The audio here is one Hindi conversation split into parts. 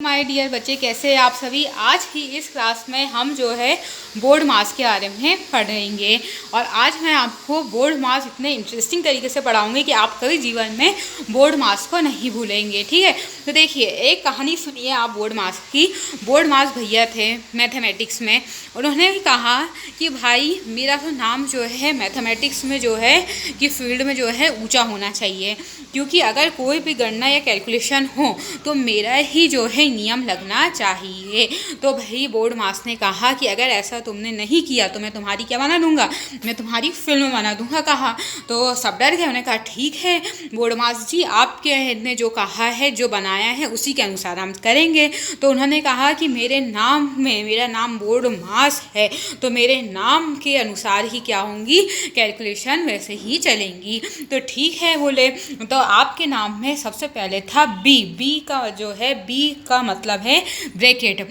माय डियर बच्चे, कैसे हैं आप सभी। आज की इस क्लास में हम जो है बोर्ड मास के बारे में पढ़ेंगे और आज मैं आपको बोर्ड मास इतने इंटरेस्टिंग तरीके से पढ़ाऊंगी कि आप कभी जीवन में बोर्ड मास को नहीं भूलेंगे। ठीक है, तो देखिए एक कहानी सुनिए आप बोर्ड मास की। बोर्ड मास भैया थे मैथमेटिक्स में। उन्होंने कहा कि भाई मेरा तो नाम जो है मैथमेटिक्स में जो है कि फील्ड में जो है ऊँचा होना चाहिए, क्योंकि अगर कोई भी गणना या कैलकुलेशन हो तो मेरा ही जो है नियम लगना चाहिए। तो भाई बोर्ड मास ने कहा कि अगर ऐसा तुमने नहीं किया तो मैं तुम्हारी क्या बना दूंगा, मैं तुम्हारी फिल्म बना दूंगा। कहा तो सब डर गए। उन्होंने कहा ठीक है बोर्ड मास जी, आपके ने जो कहा है, जो बनाया है उसी के अनुसार हम करेंगे। तो उन्होंने कहा कि मेरे नाम में, मेरा नाम बोर्ड मास है तो मेरे नाम के अनुसार ही क्या होंगी, कैलकुलेशन वैसे ही चलेंगी। तो ठीक है बोले। तो आपके नाम में सबसे पहले था बी। बी का जो है, बी का मतलब है ब्रैकेट।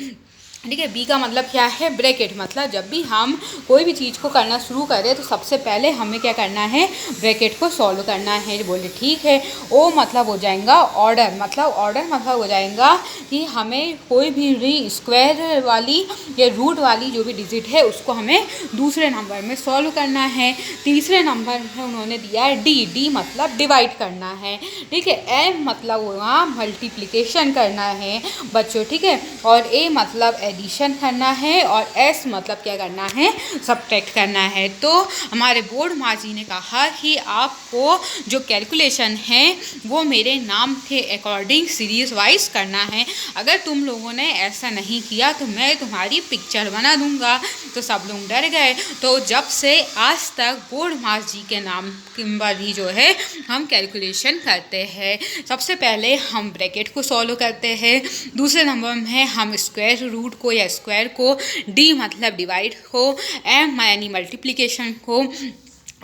ठीक है, बी का मतलब क्या है, ब्रैकेट। मतलब जब भी हम कोई भी चीज़ को करना शुरू करें तो सबसे पहले हमें क्या करना है, ब्रैकेट को सॉल्व करना है। बोले ठीक है। ओ मतलब हो जाएगा ऑर्डर। मतलब ऑर्डर मतलब हो जाएगा कि हमें कोई भी स्क्वायर वाली या रूट वाली जो भी डिजिट है उसको हमें दूसरे नंबर में सॉल्व करना है। तीसरे नंबर में उन्होंने दिया डी। डी मतलब डिवाइड करना है। ठीक है, एम मतलब वहाँ मल्टीप्लिकेशन करना है बच्चों। ठीक है, और ए मतलब एडिशन करना है और एस मतलब क्या करना है, सब्ट्रैक्ट करना है। तो हमारे बोर्ड मास जी ने कहा कि आपको जो कैलकुलेशन है वो मेरे नाम के अकॉर्डिंग सीरीज वाइज करना है। अगर तुम लोगों ने ऐसा नहीं किया तो मैं तुम्हारी पिक्चर बना दूंगा। तो सब लोग डर गए। तो जब से आज तक बोर्ड मास जी के नाम पर ही जो है हम कैलकुलेशन करते हैं। सबसे पहले हम ब्रैकेट को सॉल्व करते हैं, दूसरे नंबर में हम स्क्वायर रूट को या स्क्वायर को, डी मतलब डिवाइड को, एम यानी मल्टीप्लिकेशन को,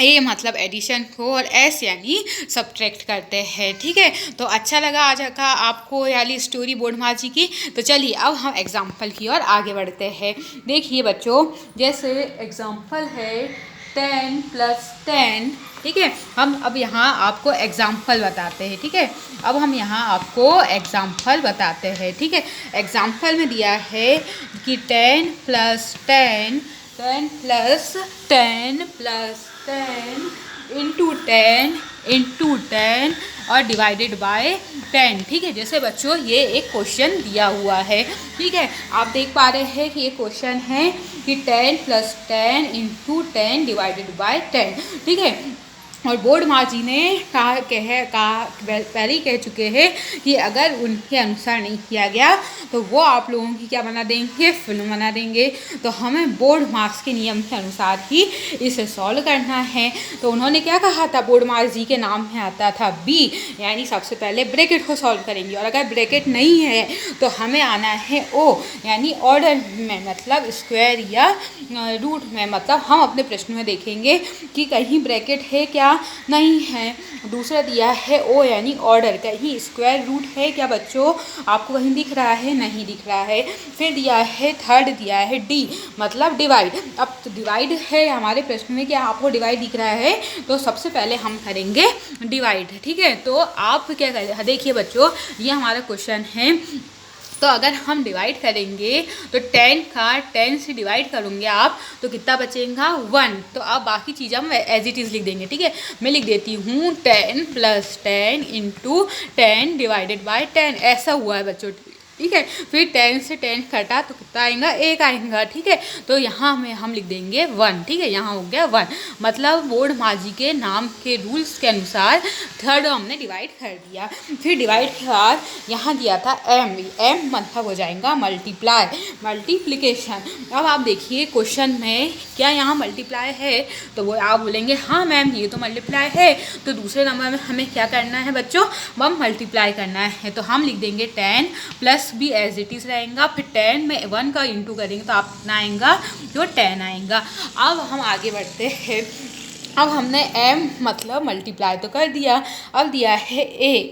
ए मतलब एडिशन को और एस यानी सब्ट्रैक्ट करते हैं। ठीक है, तो अच्छा लगा आज का आपको वाली स्टोरी बोर्ड मास जी की। तो चलिए अब हम एग्जाम्पल की ओर आगे बढ़ते हैं। देखिए बच्चों, जैसे एग्जाम्पल है 10 + 10। ठीक है, हम अब यहाँ आपको एग्जाम्पल बताते हैं। ठीक है, अब हम यहाँ आपको एग्जाम्पल बताते हैं। ठीक है, एग्जाम्पल में दिया है कि 10 + 10, 10 + 10 + 10 × 10 × 10 और डिवाइडेड बाय 10। ठीक है, जैसे बच्चों ये एक क्वेश्चन दिया हुआ है। ठीक है, आप देख पा रहे हैं कि ये क्वेश्चन है कि 10 + 10 × 10 डिवाइडेड बाय 10। ठीक है, और बोर्ड मास जी ने पहले ही कह चुके हैं कि अगर उनके अनुसार नहीं किया गया तो वो आप लोगों की क्या बना देंगे, फिल्म बना देंगे। तो हमें बोर्ड मास के नियम के अनुसार ही इसे सॉल्व करना है। तो उन्होंने क्या कहा था, बोर्ड मास जी के नाम में आता था बी, यानी सबसे पहले ब्रैकेट को सॉल्व करेंगे और अगर ब्रैकेट नहीं है तो हमें आना है ओ, यानी ऑर्डर में, मतलब स्क्वायर या रूट में। मतलब हम अपने प्रश्न में देखेंगे कि कहीं ब्रैकेट है क्या, नहीं है। दूसरा दिया है ओ यानी ऑर्डर, कहीं स्क्वायर रूट है क्या बच्चों, आपको कहीं दिख रहा है, नहीं दिख रहा है। फिर दिया है थर्ड, दिया है डी मतलब डिवाइड। अब तो डिवाइड है हमारे प्रश्न में, क्या आपको डिवाइड दिख रहा है, तो सबसे पहले हम करेंगे डिवाइड। ठीक है, तो आप क्या करें, देखिए बच्चों ये हमारा क्वेश्चन है। तो अगर हम डिवाइड करेंगे तो 10 का 10 से डिवाइड करोगे आप तो कितना बचेगा, 1। तो अब बाकी चीज़ें हम एज इट इज़ लिख देंगे। ठीक है, मैं लिख देती हूँ 10 + 10 × 10 डिवाइडेड बाय 10। ऐसा हुआ है बच्चों। ठीक है, फिर 10 से 10 कटा तो कितना आएगा, 1 आएगा। ठीक है, तो यहाँ में हम लिख देंगे 1। ठीक है, यहाँ हो गया 1। मतलब बोर्ड मास जी के नाम के रूल्स के अनुसार थर्ड हमने डिवाइड कर दिया। फिर डिवाइड के बाद यहाँ दिया था एम। एम मतलब हो जाएगा मल्टीप्लाई, मल्टीप्लिकेशन। अब आप देखिए क्वेश्चन में क्या यहाँ मल्टीप्लाई है, तो वो आप बोलेंगे हाँ मैम ये तो मल्टीप्लाई है। तो दूसरे नंबर में हमें क्या करना है बच्चों, हम मल्टीप्लाई करना है। तो हम लिख देंगे 10 प्लस भी एज इट इज़ रहेगा। फिर 10 में 1 का इंटू करेंगे तो आप कितना आएगा, जो 10 आएगा। अब हम आगे बढ़ते हैं। अब हमने m मतलब मल्टीप्लाई तो कर दिया, अब दिया है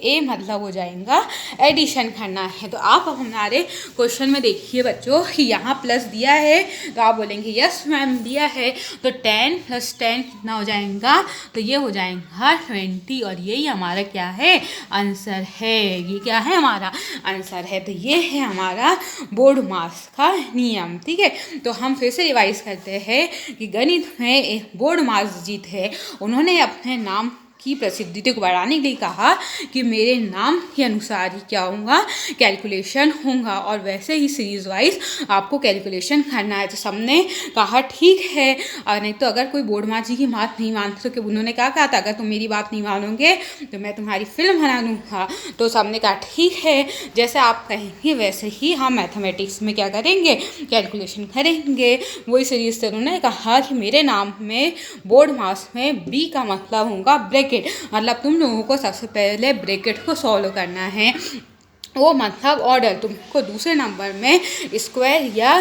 a मतलब हो जाएगा एडिशन करना है। तो आप अब हमारे क्वेश्चन में देखिए बच्चों कि यहाँ प्लस दिया है तो आप बोलेंगे यस मैम दिया है। तो 10 + 10 कितना हो जाएगा, तो ये हो जाएगा 20 और यही हमारा क्या है आंसर है। ये क्या है हमारा आंसर है। तो ये है हमारा बोर्ड मास का नियम। ठीक है, तो हम फिर से रिवाइज करते हैं कि गणित में एक बोर्ड मास जीत है। उन्होंने अपने नाम की प्रसिद्धि को बढ़ाने के लिए कहा कि मेरे नाम के अनुसार ही क्या होगा कैलकुलेशन होगा, और वैसे ही सीरीज वाइज आपको कैलकुलेशन करना है। तो सबने कहा ठीक है, और नहीं तो अगर कोई बोर्ड मास जी की बात नहीं मानते तो उन्होंने क्या कहा था, अगर तुम मेरी बात नहीं मानोगे तो मैं तुम्हारी फिल्म बना दूँगा। तो सबने कहा ठीक है, जैसे आप कहेंगे वैसे ही हम मैथमेटिक्स में क्या करेंगे कैलकुलेशन करेंगे। वही सीरीज से उन्होंने कहा कि मेरे नाम में बोर्ड मास में बी का मतलब होगा ब्रेकेट, मतलब तुम लोगों को सबसे पहले ब्रैकेट को सॉल्व करना है। वो मतलब ऑर्डर तुमको दूसरे नंबर में स्क्वायर या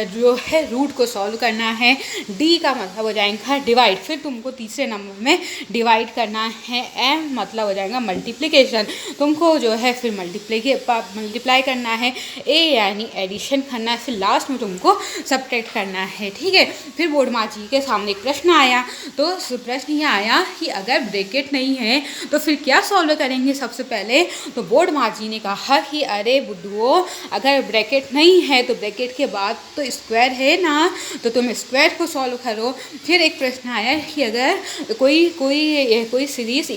जो है रूट को सॉल्व करना है। डी का मतलब हो जाएगा डिवाइड, फिर तुमको तीसरे नंबर में डिवाइड करना है। एम मतलब हो जाएगा मल्टीप्लिकेशन, तुमको जो है फिर मल्टीप्लाई करना है। ए यानी एडिशन करना है, फिर लास्ट में तुमको सब्ट्रैक्ट करना है। ठीक है, फिर बोर्ड मास जी के सामने एक प्रश्न आया, तो प्रश्न ये आया कि अगर ब्रैकेट नहीं है तो फिर क्या सॉल्व करेंगे। सबसे पहले तो बोर्ड मास जी ने कहा कि अरे बुद्धुओं, अगर ब्रैकेट नहीं है तो ब्रैकेट के बाद तो स्क्वायर है ना, तो तुम स्क्वायर को सॉल्व करो। फिर एक प्रश्न आया कि अगर कोई सीरीज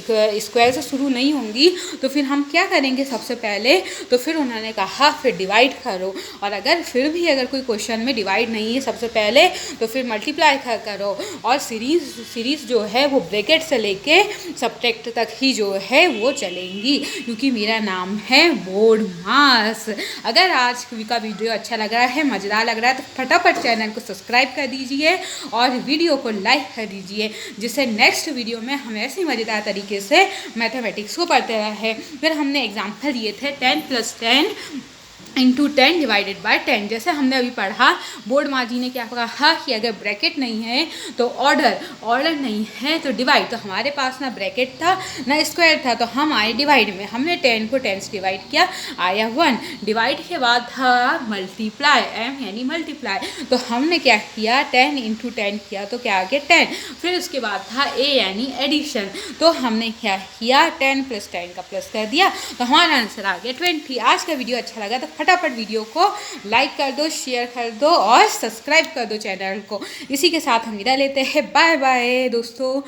स्क्वायर से शुरू नहीं होंगी तो फिर हम क्या करेंगे सबसे पहले, तो फिर उन्होंने कहा फिर डिवाइड करो, और अगर फिर भी अगर कोई क्वेश्चन में डिवाइड नहीं है सबसे पहले तो फिर मल्टीप्लाई करो, और सीरीज जो है वो ब्रैकेट से लेके सब्ट्रैक्ट तक ही जो है वो चलेंगी, क्योंकि मेरा नाम है बोर्ड मास। अगर आज का वीडियो अच्छा लग रहा है, मज़ेदार लग रहा है, तो फटाफट चैनल को सब्सक्राइब कर दीजिए और वीडियो को लाइक कर दीजिए, जिससे नेक्स्ट वीडियो में हम ऐसे मज़ेदार तरीके से मैथमेटिक्स को पढ़ते रहे। फिर हमने एग्जाम्पल दिए थे 10 + 10 × 10 / 10। जैसे हमने अभी पढ़ा बोर्ड मास जी ने क्या कहा कि अगर ब्रैकेट नहीं है तो ऑर्डर नहीं है तो डिवाइड। तो हमारे पास ना ब्रैकेट था ना स्क्वायर था, तो हम आए डिवाइड में। हमने 10 को 10 से डिवाइड किया, आया 1। डिवाइड के बाद था मल्टीप्लाई, m यानी मल्टीप्लाई, तो हमने क्या किया 10 × 10 किया तो क्या आ गया 10। फिर उसके बाद था a यानी एडिशन, तो हमने क्या किया 10 + 10 का प्लस कर दिया, तो हमारा आंसर आ गया 20। आज का वीडियो अच्छा लगा तो फटाफट वीडियो को लाइक कर दो, शेयर कर दो और सब्सक्राइब कर दो चैनल को। इसी के साथ हम विदा लेते हैं, बाय बाय दोस्तों।